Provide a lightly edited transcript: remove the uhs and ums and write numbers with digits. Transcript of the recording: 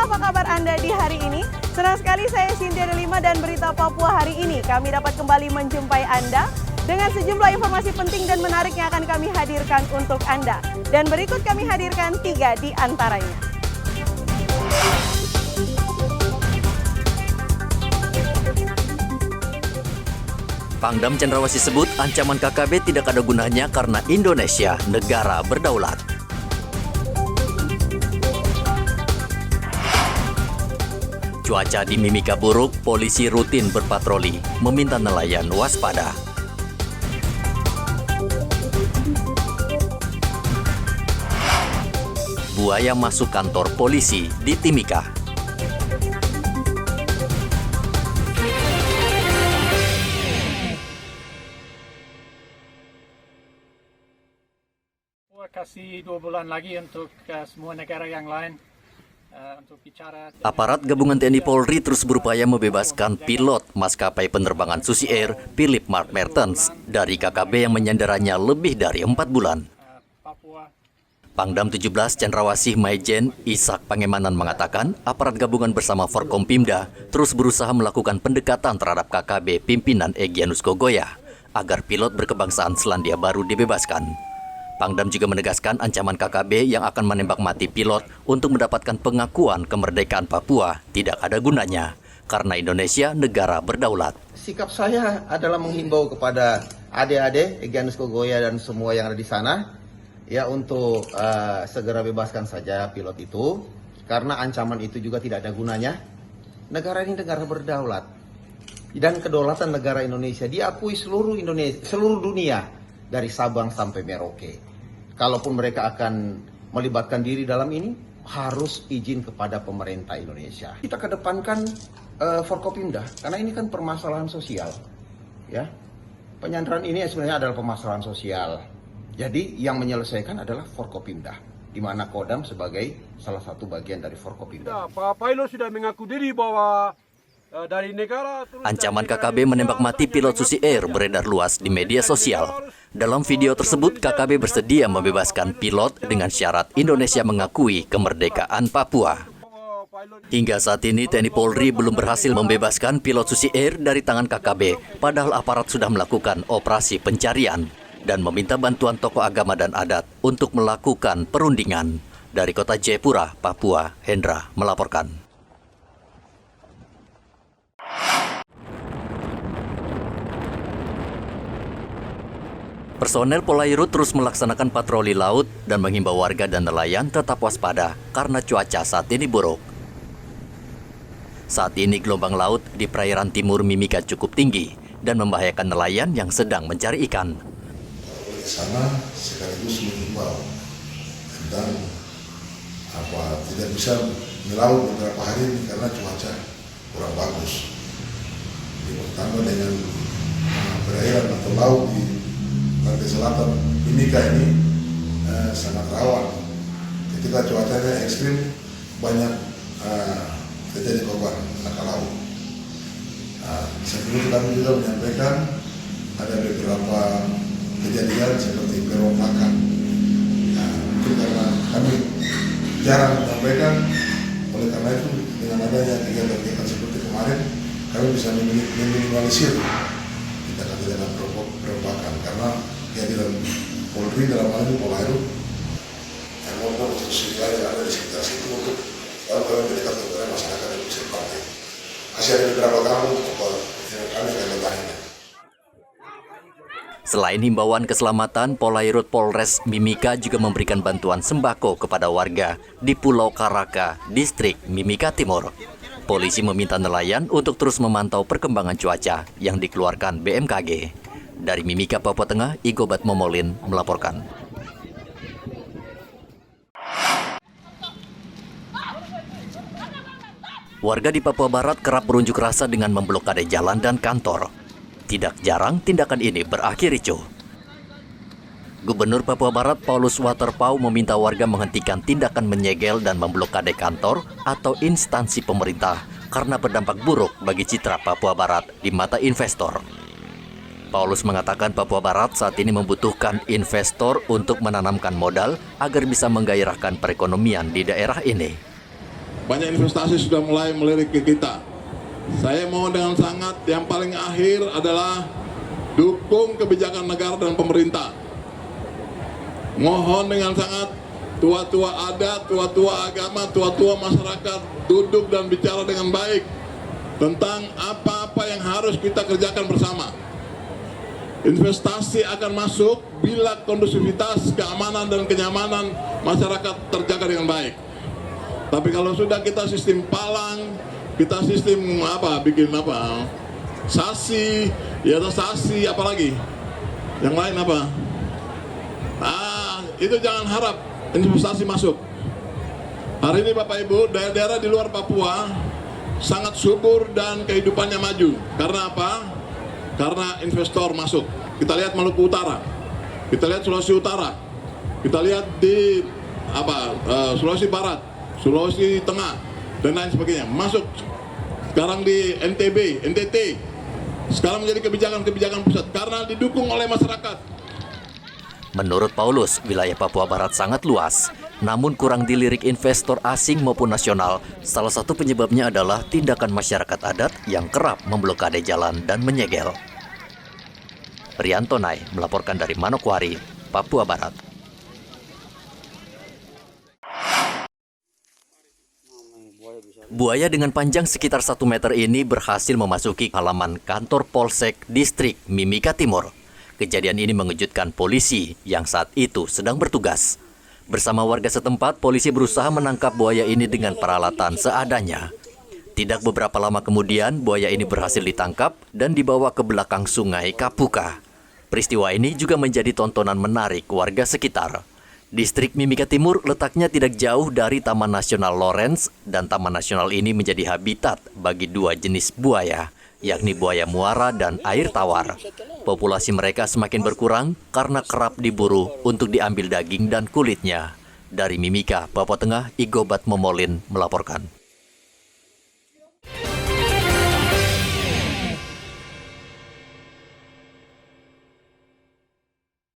apa kabar Anda di hari ini? Senang sekali saya Cynthia Delima dan Berita Papua hari ini. Kami dapat kembali menjumpai Anda dengan sejumlah informasi penting dan menarik yang akan kami hadirkan untuk Anda. Dan berikut kami hadirkan 3 di antaranya. Pangdam Cendrawasih sebut ancaman KKB tidak ada gunanya karena Indonesia negara berdaulat. Cuaca di Mimika buruk, polisi rutin berpatroli, meminta nelayan waspada. Buaya masuk kantor polisi di Timika. Kasih 2 bulan lagi untuk semua negara yang lain untuk bicara. Aparat gabungan TNI Polri terus berupaya membebaskan pilot maskapai penerbangan Susi Air, Philip Mark Mertens, dari KKB yang menyandaranya lebih dari 4 bulan. Pangdam 17 Cendrawasih Maijen Ishak Pangemanan mengatakan aparat gabungan bersama Forkompimda terus berusaha melakukan pendekatan terhadap KKB pimpinan Egyanus Kogoya agar pilot berkebangsaan Selandia Baru dibebaskan. Pangdam juga menegaskan ancaman KKB yang akan menembak mati pilot untuk mendapatkan pengakuan kemerdekaan Papua tidak ada gunanya karena Indonesia negara berdaulat. Sikap saya adalah menghimbau kepada adik-adik Egyanus Kogoya dan semua yang ada di sana ya untuk segera bebaskan saja pilot itu karena ancaman itu juga tidak ada gunanya. Negara ini negara berdaulat dan kedaulatan negara Indonesia diakui seluruh dunia dari Sabang sampai Merauke. Kalaupun mereka akan melibatkan diri dalam ini, harus izin kepada pemerintah Indonesia. Kita kedepankan Forkopimda, karena ini kan permasalahan sosial. Ya, penyandaran ini sebenarnya adalah permasalahan sosial. Jadi yang menyelesaikan adalah Forkopimda, di mana Kodam sebagai salah satu bagian dari Forkopimda. Pak Pilot sudah mengaku diri bahwa dari negara. Ancaman KKB menembak mati pilot Susi Air beredar luas di media sosial. Dalam video tersebut, KKB bersedia membebaskan pilot dengan syarat Indonesia mengakui kemerdekaan Papua. Hingga saat ini, TNI Polri belum berhasil membebaskan pilot Susi Air dari tangan KKB, padahal aparat sudah melakukan operasi pencarian dan meminta bantuan tokoh agama dan adat untuk melakukan perundingan. Dari kota Jayapura, Papua, Hendra melaporkan. Personel Polairut terus melaksanakan patroli laut dan menghimbau warga dan nelayan tetap waspada karena cuaca saat ini buruk. Saat ini gelombang laut di perairan timur Mimika cukup tinggi dan membahayakan nelayan yang sedang mencari ikan. Di sana sekaligus menghimbau tentang tidak bisa melaut beberapa hari ini karena cuaca kurang bagus. Pertama dengan perairan atau laut di pantai selatan Mimika ini sangat rawan. Ketika cuacanya ekstrim, banyak terjadi korban laka laut. Sebelum kami juga menyampaikan ada beberapa kejadian seperti perombakan. Mungkin karena kami jarang menyampaikan, oleh karena itu dengan adanya kegiatan-kegiatan seperti kemarin, kami bisa meminimalisir tindakan-tindakan perombakan karena kehadiran Polri dalam hal ini Polairut yang membuat institusi lain yang ada di sekitar situ untuk selalu mendekat kepada masyarakat yang bisa dipakai. Masih ada beberapa kamu yang kami akan bertanya. Selain himbauan keselamatan, Polairut Polres Mimika juga memberikan bantuan sembako kepada warga di Pulau Karaka, distrik Mimika Timur. Polisi meminta nelayan untuk terus memantau perkembangan cuaca yang dikeluarkan BMKG. Dari Mimika, Papua Tengah, Igobat Momolin melaporkan. Warga di Papua Barat kerap berunjuk rasa dengan memblokade jalan dan kantor. Tidak jarang tindakan ini berakhir ricuh. Gubernur Papua Barat Paulus Waterpau meminta warga menghentikan tindakan menyegel dan memblokade kantor atau instansi pemerintah karena berdampak buruk bagi citra Papua Barat di mata investor. Paulus mengatakan Papua Barat saat ini membutuhkan investor untuk menanamkan modal agar bisa menggairahkan perekonomian di daerah ini. banyak investasi sudah mulai melirik ke kita. Saya mau dengan sangat, yang paling akhir adalah dukung kebijakan negara dan pemerintah. Mohon dengan sangat, tua-tua adat, tua-tua agama, tua-tua masyarakat duduk dan bicara dengan baik tentang apa-apa yang harus kita kerjakan bersama. Investasi akan masuk bila kondusivitas, keamanan dan kenyamanan masyarakat terjaga dengan baik. Tapi kalau sudah kita sistem palang, kita sistem bikin sasi, ya sasi, apalagi yang lain itu jangan harap investasi masuk. Hari ini Bapak Ibu, daerah-daerah di luar Papua sangat subur dan kehidupannya maju. Karena apa? Karena investor masuk. Kita lihat Maluku Utara, kita lihat Sulawesi Utara, kita lihat di Sulawesi Barat, Sulawesi Tengah, dan lain sebagainya. Masuk sekarang di NTT, sekarang menjadi kebijakan-kebijakan pusat karena didukung oleh masyarakat. Menurut Paulus, wilayah Papua Barat sangat luas, namun kurang dilirik investor asing maupun nasional. Salah satu penyebabnya adalah tindakan masyarakat adat yang kerap memblokade jalan dan menyegel. Rianto Nai melaporkan dari Manokwari, Papua Barat. Buaya dengan panjang sekitar 1 meter ini berhasil memasuki halaman kantor Polsek Distrik Mimika Timur. Kejadian ini mengejutkan polisi yang saat itu sedang bertugas. Bersama warga setempat, polisi berusaha menangkap buaya ini dengan peralatan seadanya. Tidak beberapa lama kemudian, buaya ini berhasil ditangkap dan dibawa ke belakang sungai Kapuka. Peristiwa ini juga menjadi tontonan menarik warga sekitar. Distrik Mimika Timur letaknya tidak jauh dari Taman Nasional Lawrence, dan Taman Nasional ini menjadi habitat bagi 2 jenis buaya, yakni buaya muara dan air tawar. Populasi mereka semakin berkurang karena kerap diburu untuk diambil daging dan kulitnya. Dari Mimika, Papua Tengah, Igobat Momolin melaporkan.